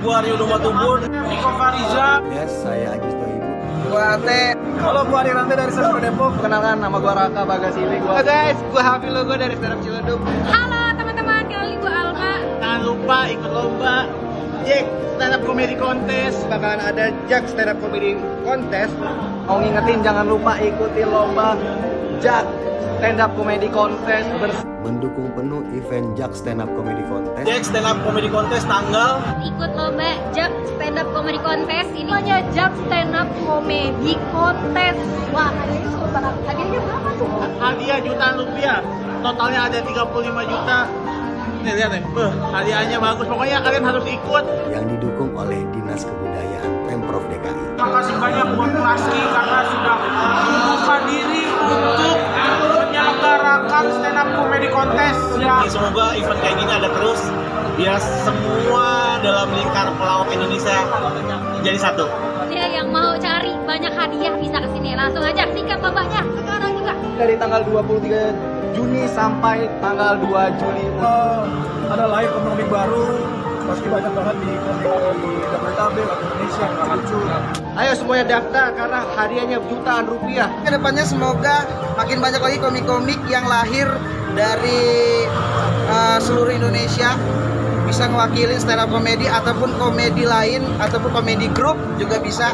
Gua Rio Dumatubun. Niko Fariza. Yes, saya Agis Doibu. Gua Ate. Halo, gua Ari Rante dari Stand Up Depok. Kenalkan, nama gua Raka Bagasili. Halo guys, gua Hafi Logo dari Stand Up Ciledug. Halo teman-teman, kenalin gue Alma. Jangan lupa ikut lomba Jack Stand Up Comedy Contest. Bakalan ada Jack Stand Up Comedy Contest. Mau ngingetin jangan lupa ikuti lomba Jack Stand Up Comedy Contest Mendukung penuh event Jack Stand Up Comedy Contest. Jack Stand Up Comedy Contest tanggal Ikut lomba Jak Stand Up Comedy Contest. Ini namanya Jak Stand Up Comedy Contest. Wah, hadiahnya super banget. Hadiahnya berapa tuh? Hadiah jutaan rupiah. Totalnya ada 35 juta. Nih lihat nih, hadiahnya bagus. Pokoknya kalian harus ikut. Yang didukung oleh Dinas Kebudayaan Pemprov DKI. Terima kasih banyak buat Klaski karena sudah membuka diri untuk menyelenggarakan stand up comedy contest ya. semoga event kayak gini ada terus biar semua dalam lingkar pelawak Indonesia jadi satu. Dia yang mau cari banyak hadiah bisa kesini. Langsung aja tiket lombanya sekarang juga. dari tanggal 23 Juni sampai tanggal 2 Juli. Ada live komik baru, pasti banyak banget di Jabodetabek atau Indonesia yang lucu. Ayo semuanya daftar karena hadiahnya jutaan rupiah. Kedepannya semoga makin banyak lagi komik-komik yang lahir dari seluruh Indonesia bisa ngewakilin stand up comedy ataupun komedi lain ataupun komedi grup juga bisa.